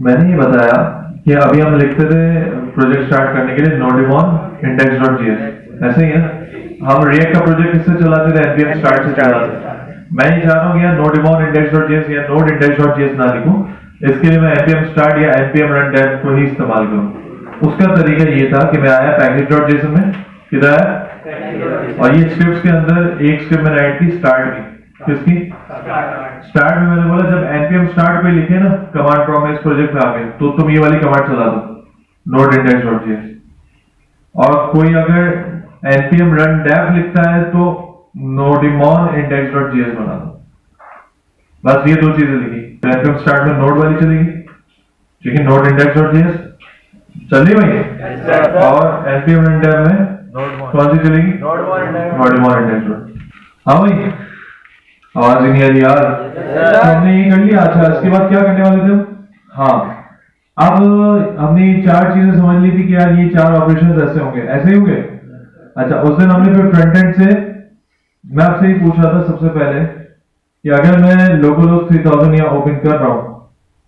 मैंने ये बताया कि अभी हम लिखते थे प्रोजेक्ट स्टार्ट करने के लिए नोडिमॉन index.js, ऐसे ही है ना। हम रिएक्ट का प्रोजेक्ट किससे चलाते थे, npm स्टार्ट से चलाते थे। मैं ये चाह रहा हूँ कि यार नोडिमॉन index.js या node index.js ना लिखूं, इसके लिए मैं npm start या npm run dev को ही इस्तेमाल करूँ। उसका तरीका ये था कि मैं आया package.json में, किधर आया, और ये स्क्रिप्ट के अंदर एक स्क्रिप्ट मैंने ऐड की स्टार्ट की, किसकी, स्टार्ट में मैंने बोला जब npm स्टार्ट पे लिखे ना कमांड प्रॉम्प्ट में इस प्रोजेक्ट में आ गए तो तुम ये वाली कमांड चला दो node index.js, और कोई अगर npm run dev लिखता है तो nodemon index.js बना दो। बस ये दो चीजें लिखी, npm स्टार्ट में नोड वाली चलेगी, ठीक है, node index.js चली भाई, और npm run dev में कौन सी चलेगी, nodemon index.js। हाँ भाई, आवाज नहीं आ रही यार। तो हमने ये कर लिया। अच्छा, इसके बाद क्या करने वाले थे हम? हाँ, अब हमने चार चीजें समझ ली थी कि यार ये चार ऑपरेशंस ऐसे होंगे, ऐसे ही होंगे। अच्छा, उस दिन हमने फिर फ्रंट एंड से मैं आपसे ही पूछ रहा था सबसे पहले कि अगर मैं लोकलहोस्ट 3000 या ओपन कर रहा हूँ,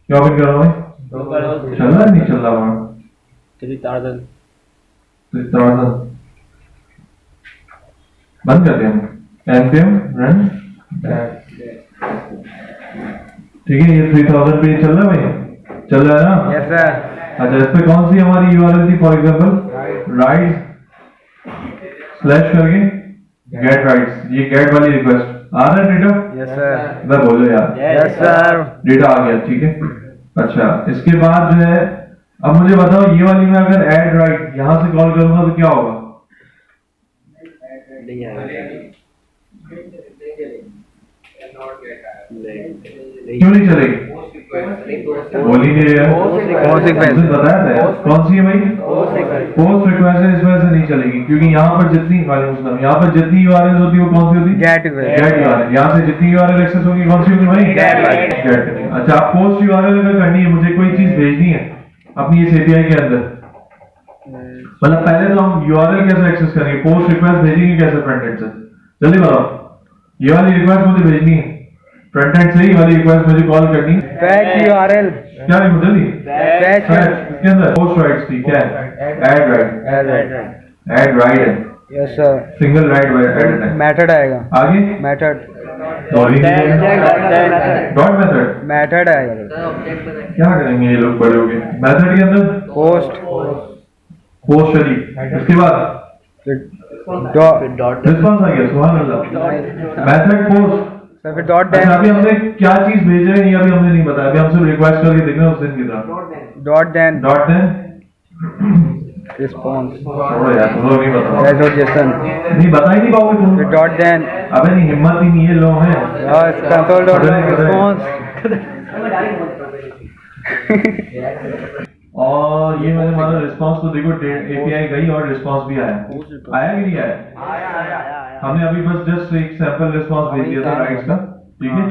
क्या ओपन कर रहा हूँ, चल रहा नहीं चल रहा वहां 3000 बंद कर दिया हम npm run, ठीक है, ये 3000 पे चल रहा है भाई, चल रहा है ना? Yes sir. अच्छा, इस पे कौन सी हमारी यूआरएल थी, फॉर एग्जांपल राइट स्लैश करके गेट राइट्स, ये गेट वाली रिक्वेस्ट आ रहा है डेटा? Yes sir. मैं बोलो यार। Yes sir. डेटा आ गया, ठीक है। अच्छा, इसके बाद जो है, अब मुझे बताओ ये वाली में अगर ऐड राइट यहां से कॉल करूंगा तो क्या होगा? क्यों नहीं चलेगी? बोली नहीं रहा, बताया था कौन सी है भाई, पोस्ट रिक्वेस्ट है, इस वजह से नहीं चलेगी क्योंकि यहाँ पर जितनी यहाँ पर जितनी यूआरएल होती है वो कौन सी होती है, गेट यूआरएल। यहाँ से जितनी यूआरएल एक्सेस होगी कौन सी होगी भाई, गेट। अच्छा, आप पोस्ट यूआरएल अगर करनी है, मुझे कोई चीज भेजनी है अपनी इस एपीआई के अंदर, मतलब पहले तो हम यूआरएल कैसे एक्सेस करेंगे, पोस्ट रिक्वेस्ट भेजेंगे कैसे फ्रंट एंड से, जल्दी बताओ। ये वाली रिक्वेस्ट मुझे भेजनी है फ्रंट एंड से, ही वाली रिक्वेस्ट मुझे कॉल करनी है, फैच यूआरएल क्या है जल्दी, फैच इसके अंदर पोस्ट राइट्स थी, क्या है, ऐड राइट है, yes sir, single write at है, मेथड आएगा, आगे मेथड डॉट मेथड आएगा, क्या करेंगे ये लोग बड़े हो गए, मेथड के अंदर पोस्ट चली, इसके बाद रिस्पॉन्स आ गया, सुभान अल्लाह, मेथड पोस्ट। फिर डॉट देन, अभी हमने क्या चीज भेजा है ये अभी हमने नहीं बताया, अभी हम सिर्फ रिक्वेस्ट करके देख रहे हैं उस दिन की तरह, डॉट देन रिस्पॉन्स। छोड़ो यार, तुम लोग नहीं बताओ, नहीं बता ही नहीं पाओगे तुम, डॉट देन, अबे नहीं, हिम्मत ही नहीं है, लो है कंसोल डॉट रिस्पॉन्स। और ये मैंने माना रिस्पांस, तो देखो एपीआई गई और रिस्पांस भी आया कि नहीं आया? हमने अभी बस जस्ट एक सैंपल रिस्पांस भेज दिया था राइट्स का, ठीक है,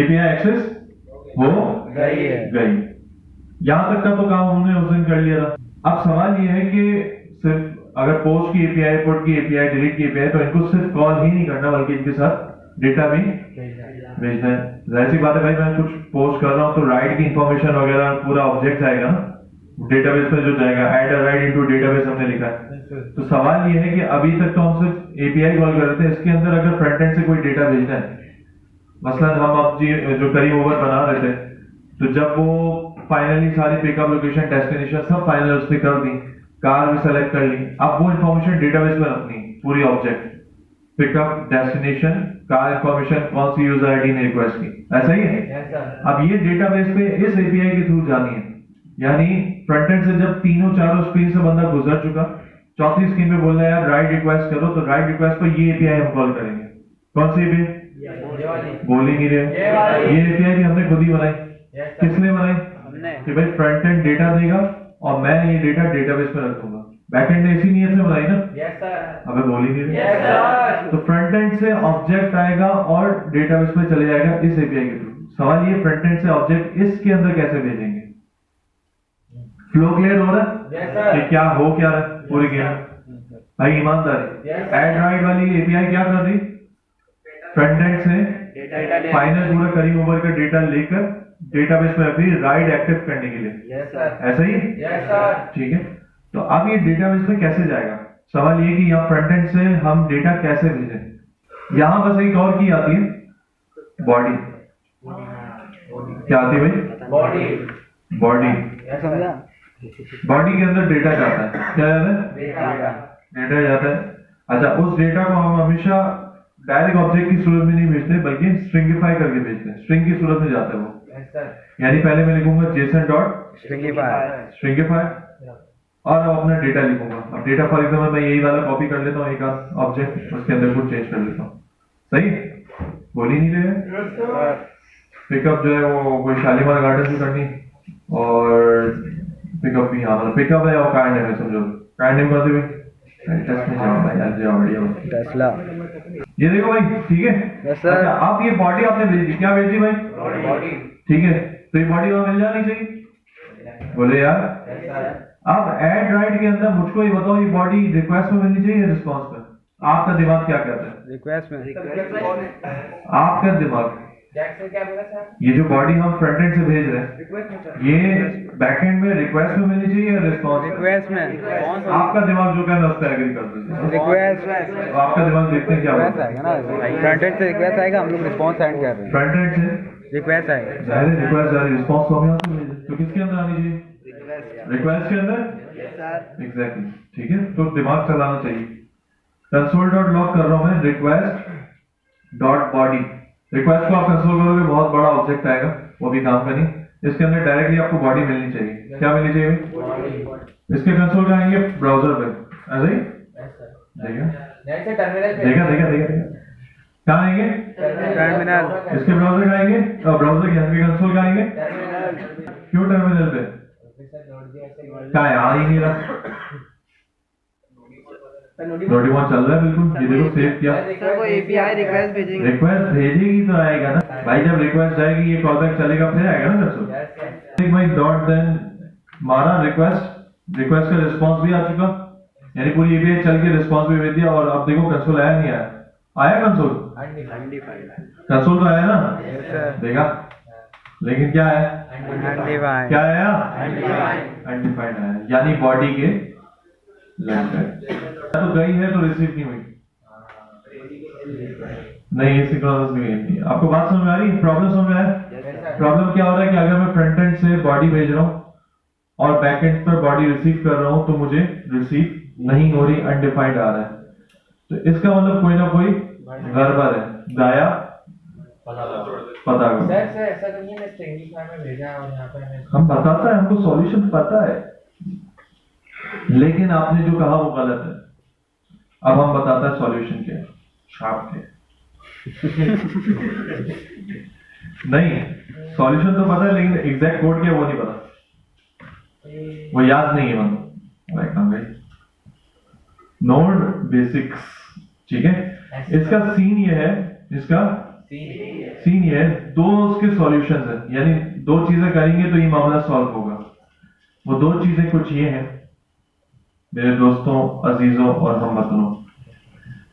एपीआई एक्सेस हो गई। यहाँ तक का तो काम हमने उस दिन कर लिया था। अब सवाल ये है कि सिर्फ अगर पोस्ट की एपीआई, पुट की एपीआई, डिलीट की एपीआई, तो इनको सिर्फ कॉल ही नहीं करना बल्कि इनके साथ डेटा भी भेजना है। जाहिर सी बात है भाई, मैं कुछ पोस्ट कर रहा हूँ तो राइट की इंफॉर्मेशन वगैरह पूरा ऑब्जेक्ट आएगा ना डेटाबेस में, जो जाएगा add a right into database हमने लिखा है। तो सवाल ये है कि अभी तक तो हम सिर्फ एपीआई कॉल कर रहे थे, इसके अंदर अगर फ्रंट एंड से कोई डेटा भेजना है, मसलन हम अब जो करीब ओवर बना रहे थे, तो जब वो फाइनली सारी पिकअप लोकेशन, डेस्टिनेशन सब फाइनल उसने कर दी, कार भी सेलेक्ट कर ली, अब वो इन्फॉर्मेशन डेटाबेस में रखनी पूरी object, pickup, destination, car information, कौन सी यूजर आईडी ने रिक्वेस्ट की, ऐसा ही है। अब ये डेटाबेस पे इस एपीआई के थ्रू जानी है, यानी फ्रंट एंड से जब तीनों चारों स्क्रीन से बंदा गुजर चुका, चौथी स्क्रीन पे बोल रहा है यार राइट रिक्वेस्ट करो, तो राइट रिक्वेस्ट पर ये एपीआई हम कॉल करेंगे। कौन सी एपीआई? बोल ही नहीं रहे, ये एपीआई भी हमने खुद ही बनाई। किसने बनाई? कि भाई फ्रंट एंड डेटा देगा और मैं ये डेटा डेटाबेस पे रखूंगा। बैक एंड ने इसी नियत से बनाई ना? अबे बोल ही नहीं रहे। तो फ्रंट एंड से ऑब्जेक्ट आएगा और डेटाबेस में चले जाएगा इस एपीआई के थ्रू। सवाल ये फ्रंट एंड से ऑब्जेक्ट इसके अंदर कैसे भेजेंगे? फ्लो क्लियर हो रहा है कि क्या हो क्या रहा है पूरी गेम? भाई ईमानदारी, ऐड राइट वाली एपीआई क्या कर रही? फ्रंट एंड से फाइनल पूरा करीब ओवर का डेटा लेकर डेटाबेस में अभी राइट एक्टिव करने के लिए। Yes sir. ऐसा ही? Yes sir. ठीक है, तो अब ये डेटाबेस में कैसे जाएगा? सवाल ये कि यहाँ फ्रंट एंड से हम डेटा कैसे भेजें? यहाँ बस एक और की आती है बॉडी। क्या आती है भाई? बॉडी। बॉडी। समझा? बॉडी के अंदर डेटा जाता है। क्या जाता है? डेटा जाता है। अच्छा, उस डेटा को हम हमेशा डायरेक्ट ऑब्जेक्ट की सूरत में नहीं भेजते, बल्कि स्ट्रिंगिफाई करके भेजते हैं। स्ट्रिंग की सूरत में जाता है वो। Yes sir. यानी पहले मैं लिखूंगा जेसन डॉट स्ट्रिंगिफाई और अब अपना डेटा लिखूंगा। अब डेटा फॉर एग्जाम्पल मैं यही वाला कॉपी कर लेता हूँ, एक ऑब्जेक्ट, उसके अंदर कुछ चेंज कर लेता हूँ। सही? बोल ही नहीं रहे। पिकअप जो है वो कोई शालीमार गार्डन से करनी, और पिकअप भी यहाँ पिकअप है और कार्ड नेम है, समझो कार्ड नेम करते हुए टेस्ट में जाओ भाई, आज जाओ बढ़िया। टेस्ला। ये देखो भाई, ठीक है। Yes sir. अच्छा, अब ये बॉडी आपने भेज दी, क्या भेज दी भाई? बॉडी। ठीक है, तो ये बॉडी वहां मिल जानी चाहिए, बोले यार। Yes sir. अब ऐड राइट के अंदर मुझको ये बताओ, ये बॉडी रिक्वेस्ट में मिलनी चाहिए या रिस्पॉन्स में? आपका दिमाग क्या कहता है? रिक्वेस्ट में। आपका दिमाग, जैक्सन क्या बोला सर? ये जो बॉडी हम फ्रंट एंड से भेज रहे हैं, रिक्वेस्ट में सर। ये बैक एंड में रिक्वेस्ट में मिलनी चाहिए या रिस्पॉन्स में? रिक्वेस्ट में। आपका दिमाग जो कहना है उस पर एग्री कर दीजिए। रिक्वेस्ट में। तो आपका दिमाग देखते हैं क्या रिक्वेस्ट होता आएगा ना, फ्रंट एंड से रिक्वेस्ट आएगा, हम लोग रिस्पॉन्स सेंड कर रहे हैं। फ्रंट एंड से रिक्वेस्ट आएगा। जाहिर है रिक्वेस्ट जा रही, रिस्पॉन्स तो हम यहाँ से भेजें, तो किसके अंदर आनी चाहिए? रिक्वेस्ट के अंदर। Yes sir. एग्जैक्टली, ठीक है। तो दिमाग चलाना चाहिए। कंसोल डॉट लॉग कर रहा हूं मैं, रिक्वेस्ट डॉट बॉडी। रिक्वेस्ट को आप कंसोल करोगे, बहुत बड़ा ऑब्जेक्ट आएगा, वो भी काम का नहीं। इसके अंदर डायरेक्टली आपको बॉडी मिलनी चाहिए। क्या मिलनी चाहिए? इसके कंसोल का आएंगे ब्राउजर पे, ऐसे ही देखा जैसे टर्मिनल पे। देखा कहाँ आएंगे? टर्मिनल। इसके ब्राउजर का आएंगे, ब्राउजर के इसके कंसोल का आएंगे। क्यों टर्मिनल पे? क्या है, आ ही नहीं रहा। नोटिफोन चल रहा है बिल्कुल, ये देखो सेव किया। सर वो एपीआई रिक्वेस्ट भेजेंगे। रिक्वेस्ट भेजेगी तो आएगा ना भाई, जब रिक्वेस्ट जाएगी ये कॉलबैक चलेगा, फिर आएगा ना कंसोल। Yes sir. भाई डॉट देन मारा रिक्वेस्ट का रिस्पांस भी आ चुका, यानी पूरी एपीआई चल के रिस्पांस भी भेज दिया। और अब देखो कंसोल आया नहीं आया? आया कंसोल। कंसोल तो आया ना, देखा। लेकिन क्या है? अनडिफाइंड। क्या आया? अनडिफाइंड आया, यानी बॉडी के लेफ्ट साइड तो गई है तो रिसीव नहीं हुई। नहीं, ये सिंक्रोनस भी नहीं है। आपको बात समझ में आ रही है? प्रॉब्लम समझ में आया? प्रॉब्लम क्या हो रहा है कि अगर मैं फ्रंट एंड से बॉडी भेज रहा हूँ और बैक एंड पर बॉडी रिसीव कर रहा हूँ, तो मुझे रिसीव नहीं हो रही, अनडिफाइंड आ रहा है। तो इसका मतलब कोई ना कोई गड़बड़ है, गाया पता करो। सर ऐसा तो नहीं, मैं स्ट्रिंगिफाई में भेजा और यहाँ पे मैं हम बताता है, हमको सॉल्यूशन पता है, लेकिन आपने जो कहा वो गलत है। अब हम बताता है सॉल्यूशन क्या है। शार्प थे नहीं, सॉल्यूशन तो पता है, लेकिन एग्जैक्ट कोड क्या है वो नहीं पता, वो याद नहीं है मतलब। नोड बेसिक्स, ठीक है। इसका सीन ये है, इसका सीन ये है, दो उसके सॉल्यूशंस है, यानी दो चीजें करेंगे तो ये मामला सॉल्व होगा। वो दो चीजें कुछ ये हैं मेरे दोस्तों, अजीजों और हमवतनों।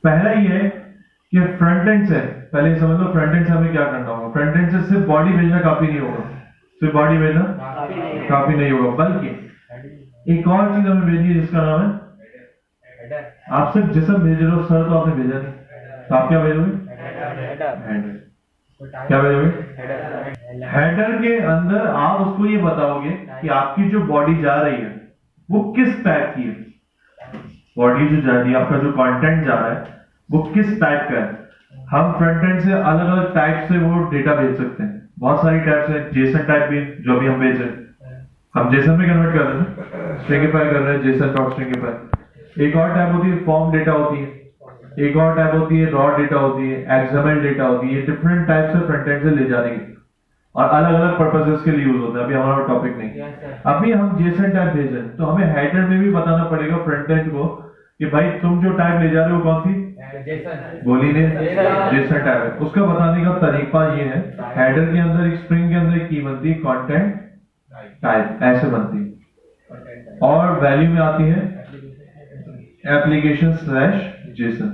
पहला ये है कि फ्रंट एंड से, पहले समझ लो फ्रंट एंड से हमें क्या करना होगा। फ्रंट एंड से सिर्फ बॉडी भेजना काफी नहीं होगा, सिर्फ बॉडी भेजना काफी नहीं होगा, बल्कि एक और चीज हमें भेजनी है जिसका नाम है, आप सिर्फ जिसम भेज रहे हो, सर तो आपने भेजा नहीं, तो आप क्या भेजोगे? हेडर। क्या भेजोगे? हेडर के अंदर आप उसको ये बताओगे कि आपकी जो बॉडी जा रही है वो किस टाइप की है। बॉडी जो जा रही है, आपका जो कंटेंट जा रहा है वो किस टाइप का है। हम फ्रंट एंड से अलग अलग टाइप से वो डेटा भेज सकते हैं, बहुत सारी टाइप्स है। जेसन टाइप भी जो भी हम भेज रहे हैं, हम जेसन में कन्वर्ट कर रहे हैं, स्ट्रिंगिफाई कर रहे हैं, जेसन डॉट स्ट्रिंगिफाई। एक और टाइप होती है फॉर्म डेटा होती है, एक और टाइप होती है रॉ डेटा होती है, एक्सएमएल डेटा होती है। डिफरेंट टाइप से फ्रंट एंड से ले जाने की और अलग अलग पर्पसेस के लिए यूज होता है। अभी हमारा टॉपिक नहीं, अभी हम जेसन टाइप भेज रहे हैं, तो हमें हेडर में भी बताना पड़ेगा फ्रंट एंड को कि भाई तुम जो टाइप ले जा रहे हो कौन सी बोली ने, जेसन टाइप है। उसका बताने का तरीका ये है, हेडर के अंदर एक स्ट्रिंग के अंदर एक की बनती है कंटेंट टाइप, ऐसे बनती है, और वैल्यू में आती है application slash Jason.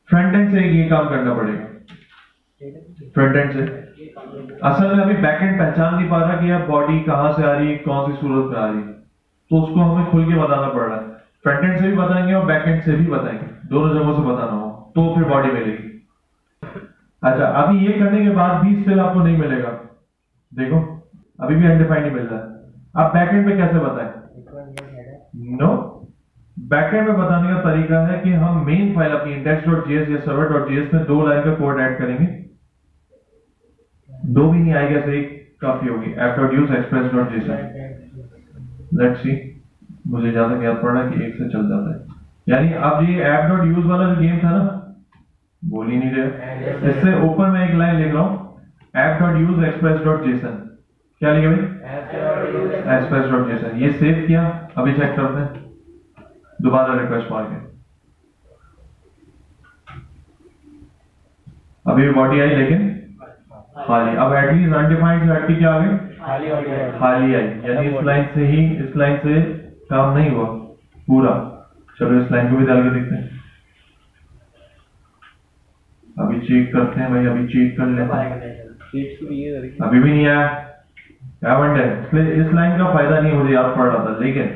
Front end से ये काम करना पड़ेगा, फ्रंट एंड से असल में अभी बैकएंड पहचान नहीं पा रहा कि यार बॉडी कहाँ से आ रही है, कौन सी सूरत में आ रही है, तो उसको हमें खुल के बताना पड़ रहा है। फ्रंट एंड से भी बताएंगे और बैक एंड से भी बताएंगे, दोनों जगहों से बताना हो तो फिर बॉडी मिलेगी। अच्छा, अभी ये करने के बाद भी स्टिल आपको नहीं मिलेगा, देखो अभी भी अनडिफाइंड नहीं मिल रहा है। आप बैकएंड पे कैसे बताएं? नो, बैकएंड में बताने का तरीका है कि हम मेन फाइल अपनी index.js या server.js में 2 लाइन का कोड ऐड करेंगे, 2 भी नहीं आएगा, से एक काफी होगी। app.use express.json, लेट्स सी, मुझे ज्यादा याद पड़ रहा है कि एक से चल जाता है। यानी अब ये app.use वाला जो गेम था ना, बोल ही नहीं रहे, इससे ऊपर मैं एक लाइन लिख रहा हूं, app.use express.json। क्या लिखा भाई? express.json। ये सेव किया, अभी चेक करते हैं, दोबारा रिक्वेस्ट मार के, अभी बॉडी आई लेकिन खाली। अब एटलीस्ट अनडिफाइंड से हटके क्या आ गई? खाली आई, यानी इस लाइन से ही, इस लाइन से काम नहीं हुआ पूरा। चलो इस लाइन को भी डाल के देखते हैं, अभी चेक करते हैं भाई, अभी चेक कर लेते हैं, अभी भी नहीं आया, क्या बंड है? इसलिए इस लाइन का फायदा नहीं मुझे याद पड़ रहा था, लेकिन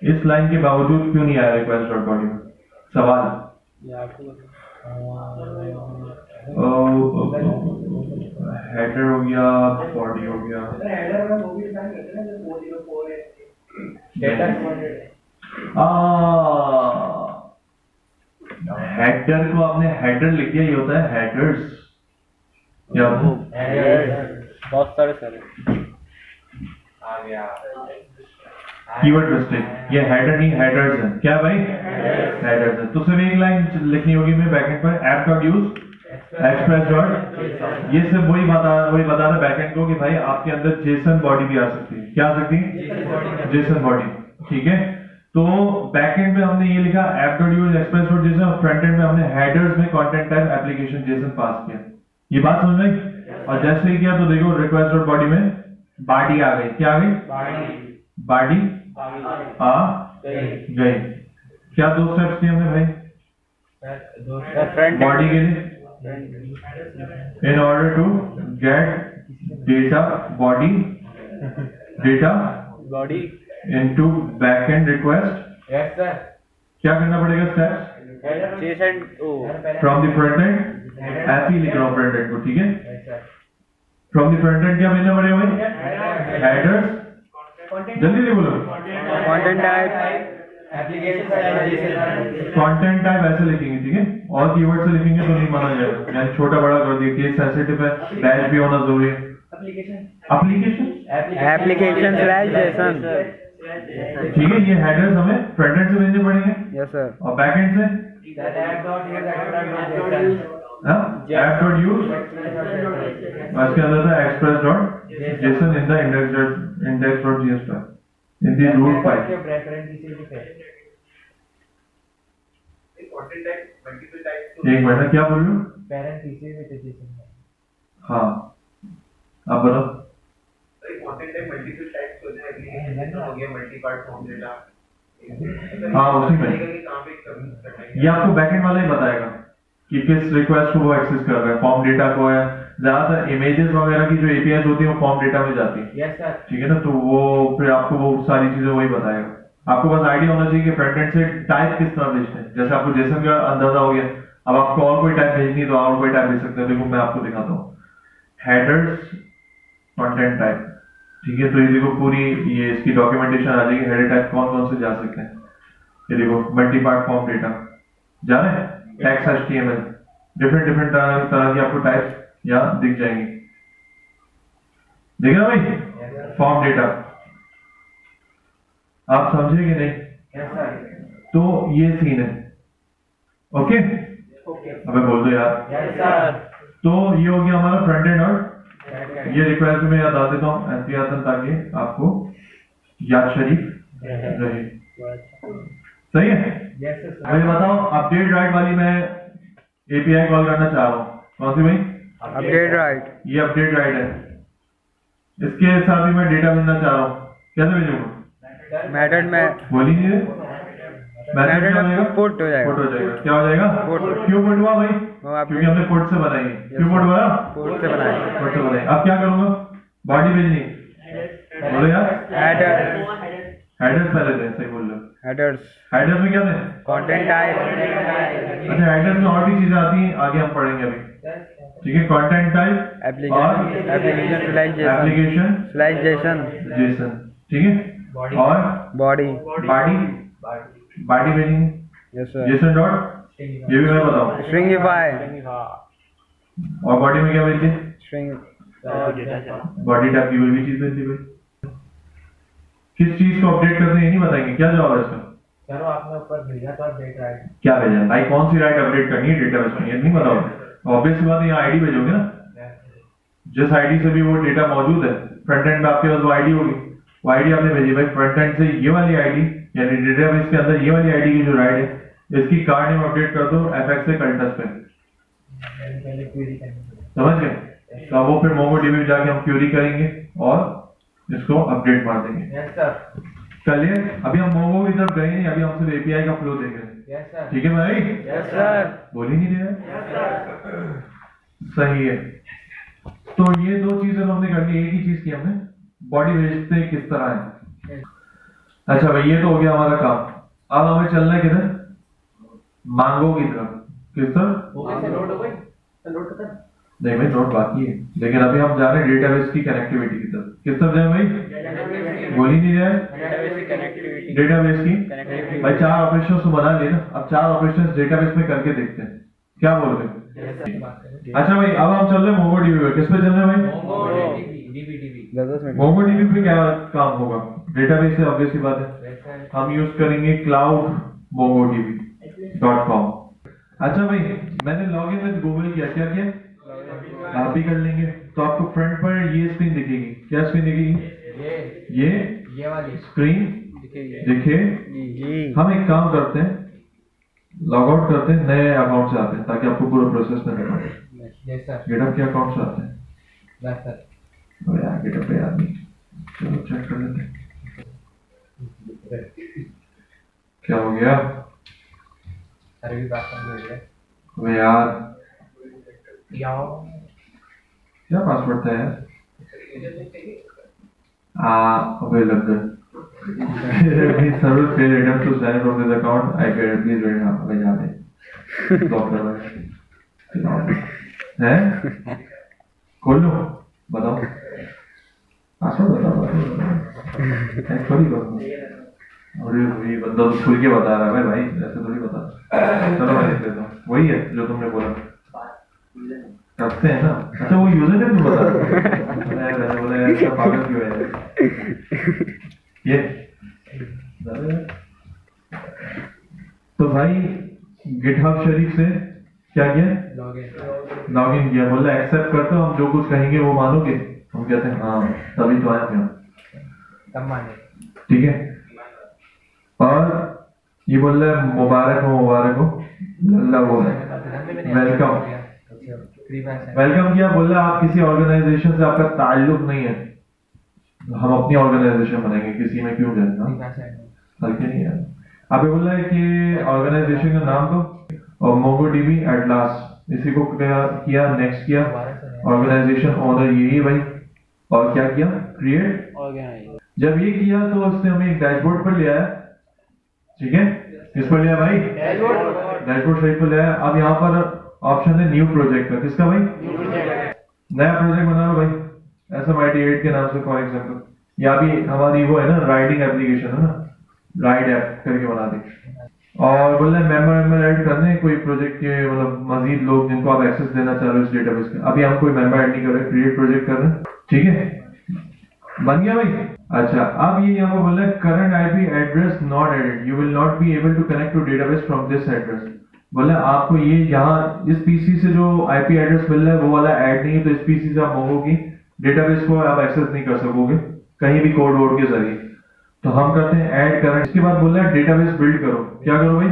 इस लाइन के बावजूद क्यों नहीं आया रिक्वेस्ट डॉट बॉडी में? सवाल हेडर हो गया, बॉडी हो गया, हेडर को आपने हेडर लिख दिया, ये होता है हेडर्स। क्या बहुत सारे आ गया कीवर्ड मिस्टेक, ये हेडर नहीं हेडर्स है। क्या भाई? हेडर्स है। तो सिर्फ एक लाइन लिखनी होगी मैं बैकएंड पर, app.use express डॉट, ये सिर्फ वही बता रहा बैकएंड को कि भाई आपके अंदर जेसन बॉडी भी आ सकती है। क्या आ सकती है? जेसन बॉडी, ठीक है। तो बैकएंड में हमने ये लिखा app.use express डॉट जेसन, और फ्रंट एंड में हमने हेडर्स में कंटेंट टाइप एप्लीकेशन जेसन पास किया। ये बात समझ में? और जैसे ही किया तो देखो रिक्वेस्ट डॉट बॉडी में बॉडी आ गई। क्या आ गई? बॉडी आ गई। क्या 2 स्टेप्स किए हमने भाई बॉडी के लिए? In order to get data body into backend request, yes sir, क्या करना पड़ेगा steps? From the front end, app ही लिख रहा हूं फ्रंट एंड को, ठीक है। फ्रॉम द फ्रंट एंड क्या भेजना पड़ेगा भाई? हेडर्स, जल्दी से बोलो। कंटेंट टाइप, कंटेंट टाइप ऐसे लिखेंगे, ठीक है, और कीवर्ड से लिखेंगे तो नहीं माना जाएगा, यानी छोटा बड़ा कर दिया, केस सेंसिटिव है, डैश भी होना जरूरी है। एप्लीकेशन स्लैश जेसन, ठीक है। ये हेडर्स हमें फ्रंट एंड से भेजने पड़ेंगे, यस सर, और बैक एंड से app.use, इसके अंदर था express.json in the index.js file in the root file। एक मिनट, क्या बोल रहे हो? हाँ, आप बताओ। हाँ, उसी में ये आपको बैकएंड वाला ही बताएगा कि किस रिक्वेस्ट को वो एक्सेस कर रहा है, फॉर्म डेटा को है। ज्यादातर इमेजेस वगैरह की जो एपीआईज होती है वो फॉर्म डेटा में जाती है, यस सर, ठीक है ना। तो वो फिर आपको वो सारी चीजें वही बताएगा। आपको बस आइडिया होना चाहिए कि फ्रंट एंड से टाइप किस तरह भेजते हैं। जैसे आपको जेसन का अंदाजा हो गया, अब आपको और कोई टाइप भेजनी है तो और कोई टाइप भेज सकते हैं। देखो मैं आपको दिखाता हूँ, हेडर्स कंटेंट टाइप, ठीक है। तो ये देखो पूरी ये इसकी डॉक्यूमेंटेशन आ जाएगी, हेडर टाइप कौन कौन से जा सकते हैं। ये देखो मल्टी पार्ट फॉर्म डेटा जा रहे हैं, टेक्स्ट एचटीएमएल, डिफरेंट तरह की आपको टाइप्स यहाँ दिख जाएंगी। देख रहे हो भाई फॉर्म डेटा, आप समझे कि नहीं? यस सर, तो ये सीन है, ओके। अबे बोल दो यार। यस सर, तो ये हो गया हमारा फ्रंट एंड, और ये रिक्वेस्ट में याद आ देता हूँ एहतियातन, ताकि आपको याद शरीफ रहे। सही है? Yes sir. मुझे बताओ, अपडेट राइट वाली मैं एपीआई कॉल करना चाह रहा हूँ, कौन सी भाई? अपडेट राइट, ये अपडेट राइट है। इसके साथ ही मैं डेटा भेजना चाह रहा हूँ, कैसे भेजूंगा? मेथड में बोल ही नहीं रहे। मैथड क्या हो जाएगा? पुट हो जाएगा। पुट हो जाएगा। क्या हो जाएगा? पुट। क्यों पुट हुआ भाई? वो आपने क्योंकि हमने पुट से बनाई है। क्यों पुट हुआ? पुट से बनाए। पुट से बनाई। अब क्या करूंगा? बॉडी भेजनी, बोलो यार। हेडर, हेडर्स पहले थे, सही बोल रहे हो। हेडर्स, हेडर्स में क्या थे? कंटेंट टाइप, अच्छा, हेडर्स में और भी चीजें आती हैं, आगे हम पढ़ेंगे अभी। ठीक है, content type application slash Jason, application slash Jason, Jason, ठीक है। और बॉडी, बॉडी भेजेंगे यस सर, जेसन डॉट, ये भी मैं बताऊं। स्ट्रिंगिफाई, और बॉडी में क्या भेजिए? स्ट्रिंग, बॉडी टाइप की कोई भी चीज भेजिए भाई। किस चीज को अपडेट करते हैं ये नहीं बताएंगे, क्या जवाब है इसका? चलो आपने ऊपर भेजा तो अपडेट राइट। क्या भेजा भाई? कौन सी राइट अपडेट करनी है डेटाबेस में, ये नहीं बताओ। ऑब्वियस सी बात है, यहाँ आईडी भेजोगे ना, जिस आईडी से भी वो डेटा मौजूद है फ्रंट एंड में, आपके पास वो आईडी होगी, वो आईडी आपने भेजी भाई। फ्रंट एंड से ये वाली आईडी, यानी डेटाबेस के अंदर ये वाली आईडी की जो राइट है, इसकी कार्ड नेम अपडेट कर दो एफएक्स से कल्टस पे, पहले क्वेरी करनी समझ गए? तो वो फिर मोंगोडीबी में जाके हम क्वेरी करेंगे और इसको अपडेट मार देंगे। यस सर, चलिए, अभी हम मोंगो की तरफ गए नहीं, अभी हम सिर्फ एपीआई का फ्लो देख रहे हैं। यस सर, ठीक है भाई? यस सर, बोल ही नहीं रहे। सही है। तो ये दो चीजें हमने कर ली, एक ही चीज की हमने, बॉडी भेजते किस तरह है। अच्छा भाई, ये तो हो गया हमारा काम। अब हमें चलना है किधर? मांगो की तरफ। किस तरफ? हो गया सर, लोड हो गई तो लोड कर। नहीं भाई, नोट बाकी है, लेकिन अभी हम जा रहे हैं डेटाबेस की कनेक्टिविटी की तरफ। किस तरफ जाए भाई? बोल ही नहीं रहे। डेटाबेस की भाई 4 ऑपरेशंस तो बना लिए ना, अब 4 ऑपरेशंस डेटाबेस में करके देखते हैं, क्या बोल रहे हैं? अच्छा भाई, अब हम चल रहे हैं मोंगोडीबी पे। किस पे चल रहे हैं भाई? मोंगोडीबी पे क्या काम होगा? डेटाबेस से ऑब्वियस सी बात है, हम यूज करेंगे क्लाउड mongodb.com। अच्छा भाई, मैंने लॉगिन विद गूगल किया, क्या किया? आप भी कर लेंगे। तो आपको फ्रंट पर ये स्क्रीन दिखेगी। क्या स्क्रीन दिखेगी? ये वाली स्क्रीन दिखे। हम एक काम करते हैं, लॉग आउट करते हैं, नए अकाउंट से आते हैं, ताकि आपको पूरा प्रोसेस में दिखाऊं। यस सर, गेटअप के अकाउंट से आते हैं। यस सर, तो यार गेटअप पे याद नहीं, चलो चेक कर लेते हैं क्या हो गया। सर भी बात कर रहे अबे यार, याओ क्या पासवर्ड था यार? अबे लग गया। Please server failed attempt to sign from this account. I can please wait। हाँ, अबे जा दे। ब्लॉक कर रहा है। हैं? खोल लो, बताओ। पासवर्ड बताओ। थोड़ी करो। अरे भाई, बंदा तो खुल के बता रहा है भाई, ऐसे थोड़ी बता। चलो मैं लिख देता हूँ, वही है जो तुमने बोला। करते हैं ना। अच्छा, वो यूजर नेम तुम बता। मैंने बोला यार, क्या पागल क्यों है ये? तो भाई गिटहब शरीफ से क्या किया? लॉगिन किया। बोला एक्सेप्ट करते हो, हम जो कुछ कहेंगे वो मानोगे? हम कहते हैं हाँ, तभी तो आया मैं। तब माने। ठीक है। और ये बोल रहा है मुबारक हो, अल्लाह बोल वेलकम। वेलकम किया। बोल रहा है आप किसी ऑर्गेनाइजेशन से आपका ताल्लुक नहीं है, हम अपनी ऑर्गेनाइजेशन बनाएंगे, किसी में क्यों जाना, हल्के नहीं है। आप ये बोल रहा है कि ऑर्गेनाइजेशन का नाम दो और मोंगोडीबी एटलास, इसी को किया। नेक्स्ट किया। ऑर्गेनाइजेशन ओनर यही भाई, और क्या किया? क्रिएट। जब ये किया तो उसने हमें एक डैशबोर्ड पर ले आया। ठीक है, किस पर लिया भाई? डैशबोर्ड साइट पर लिया। अब यहाँ पर ऑप्शन है न्यू प्रोजेक्ट का। किसका भाई? नया प्रोजेक्ट बना लो भाई, SM-IT8 के नाम से फॉर एग्जाम्पल। या भी हमारी वो है ना, राइडिंग एप्लीकेशन है ना, राइड ऐप करके बना दी। और बोल रहे मेंबर ऐड करने हैं कोई प्रोजेक्ट के, मतलब मजीद लोग जिनको आप एक्सेस देना चाह रहे हो इस डेटाबेस के। अभी हम कोई मेंबर ऐड नहीं कर रहे, क्रिएट प्रोजेक्ट कर रहे हैं। ठीक है, बन गया भाई। अच्छा, अब ये यहाँ पर बोल रहा है current IP address not added, you will not be able to connect to database from this address. बोला आपको ये यहाँ इस पीसी से जो IP एड्रेस मिल रहा है वो वाला ऐड नहीं है, तो इस पीसी से आप मोंगो की डेटाबेस को आप एक्सेस नहीं कर सकोगे कहीं भी कोड वोड के जरिए। तो हम करते हैं ऐड करंट। इसके बाद बोल रहा है डेटाबेस बिल्ड करो। क्या करो भाई?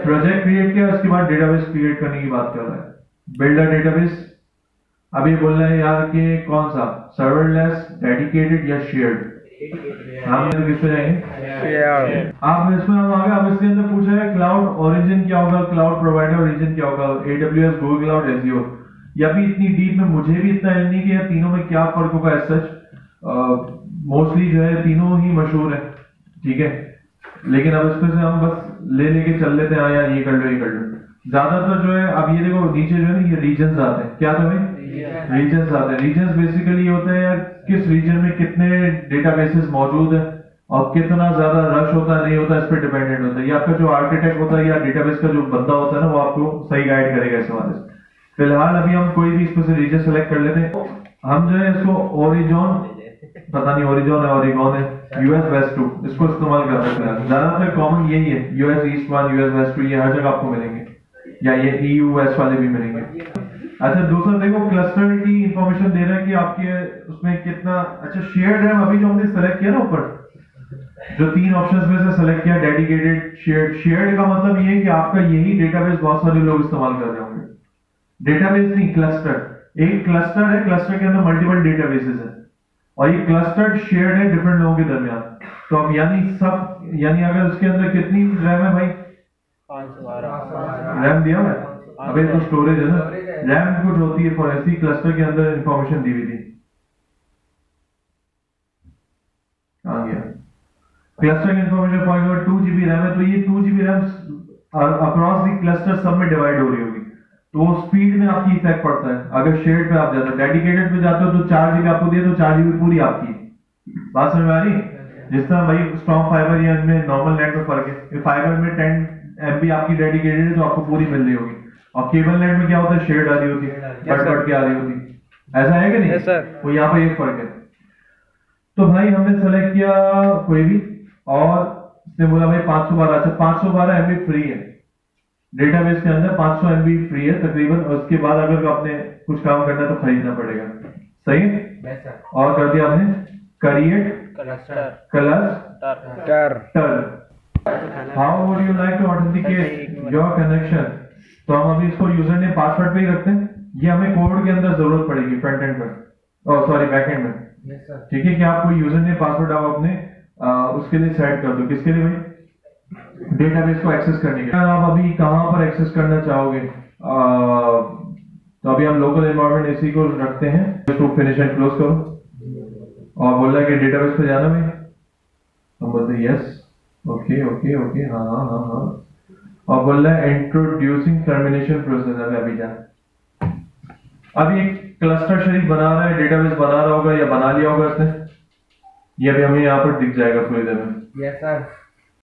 प्रोजेक्ट क्रिएट किया, उसके बाद डेटाबेस क्रिएट करने की बात कर रहा है। Build a database. अब ये बोल रहा है यार कि कौन सा, सर्वरलेस, डेडिकेटेड या शेयर्ड। हम किस पे जाएंगे? Yeah. आप इसमें हम आगे, अब इसके अंदर पूछा है क्लाउड ओरिजिन क्या होगा, क्लाउड प्रोवाइडर ओरिजिन क्या होगा, AWS, गूगल क्लाउड, एज़्योर। या भी इतनी डीप में मुझे भी इतना इल्म नहीं कि यार तीनों में क्या फर्क होगा एज सच। मोस्टली जो है तीनों ही मशहूर है, ठीक है, लेकिन अब इसमें से हम बस ले लेके चल लेते हैं, यार ये कर लो ये कर लो। ज्यादातर जो है, अब ये देखो नीचे जो है ना, ये रीजन्स आते हैं, क्या था भाई? रीजन्स आते हैं। रीजन्स बेसिकली होते हैं यार किस रीजन में कितने डेटाबेसेस मौजूद है और कितना ज्यादा रश होता है नहीं होता, इस पर डिपेंडेंट होता है। ये आपका जो आर्किटेक्ट होता है या डेटाबेस का जो बंदा होता है ना, वो आपको सही गाइड करेगा इस हवाले से। फिलहाल अभी हम कोई भी इसमें से रीजन सेलेक्ट कर लेते हैं। हम जो है इसको ओरिजोन, पता नहीं ओरिजोन है ओरिगोन है, यूएस वेस्ट 2 इसको इस्तेमाल कर सकते हैं। ज्यादातर कॉमन यही है, यूएस ईस्ट 1, यूएस वेस्ट 2, ये हर जगह आपको मिलेंगे, या ये EU वेस्ट वाले भी मिलेंगे। अच्छा, दूसरा देखो क्लस्टर की इंफॉर्मेशन दे रहा है कि आपके उसमें कितना, अच्छा शेयर्ड रैम अभी जो हमने सेलेक्ट किया ना ऊपर, जो 3 ऑप्शंस में से सेलेक्ट किया, डेडिकेटेड, शेयर्ड। शेयर्ड का मतलब ये है कि आपका यही डेटाबेस बहुत सारे लोग इस्तेमाल कर रहे होंगे। डेटाबेस नहीं, क्लस्टर। एक क्लस्टर है, क्लस्टर के अंदर मल्टीपल डेटाबेसेस है, और ये क्लस्टर्ड शेयर्ड है डिफरेंट लोगों के दरमियान। तो अब यानी अगर उसके अंदर कितनी रैम है भाई? 512 रैम दिया हुआ है, अबे तो स्टोरेज है ना, रैम कुछ होती है फॉर ऐसी क्लस्टर के अंदर इंफॉर्मेशन दी हुई थी। आ गया क्लस्टर की information for example 2 GB RAM है, तो ये 2 GB RAM across the cluster सब में डिवाइड हो रही होगी, तो वो स्पीड में आपकी इफेक्ट पड़ता है। अगर शेयर्ड पे आप जाते हो, डेडिकेटेड पे जाते हो, तो 4 GB आपको दिए तो 4 GB पूरी आपकी। बात समझ में आ रही है? जिस तरह भाई स्ट्रॉन्ग फाइबर या इनमें नॉर्मल नेट में फर्क है, फाइबर में 10 MB आपकी डेडिकेटेड है तो आपको पूरी मिल रही होगी, और केबल नेट में क्या होता है, शेयर्ड आ रही होती है, बट के आ रही होती। ऐसा है कि नहीं? Yes, sir. वो यहाँ पे एक फर्क है। तो भाई हमने सेलेक्ट किया कोई भी, और इसने बोला भाई 512। अच्छा 512 MB फ्री है डेटाबेस के अंदर, 500 MB फ्री है तकरीबन, और उसके बाद अगर आपने कुछ काम करना है तो खरीदना पड़ेगा। सही है? Yes, sir. और कर दिया आपने create cluster. How would you like to authenticate your connection? तो हम अभी इसको यूजर नेम पासवर्ड पे ही रखते हैं, ये हमें कोड के अंदर जरूरत पड़ेगी फ्रंट एंड में, सॉरी बैक एंड में। Yes, sir. ठीक है कि आप कोई यूजर नेम पासवर्ड आप अपने उसके लिए सेट कर दो। किसके लिए भाई? डेटाबेस को एक्सेस करने के लिए। आप अभी कहां पर एक्सेस करना चाहोगे? तो अभी हम लोकल एनवायरनमेंट इसी को रखते हैं। इसको फिनिश एंड क्लोज करो, और बोल रहा है कि डेटाबेस पे जाना भाई, हम बोलते हैं यस, ओके ओके ओके, हाँ हाँ हाँ हाँ, और बोल रहा है इंट्रोड्यूसिंग टर्मिनेशन प्रोसेस। अभी जा, अभी एक क्लस्टर शरीफ बना रहा है, डेटाबेस बना रहा होगा या बना लिया होगा इसने, ये भी हमें यहाँ पर दिख जाएगा थोड़ी देर में। Yes, sir.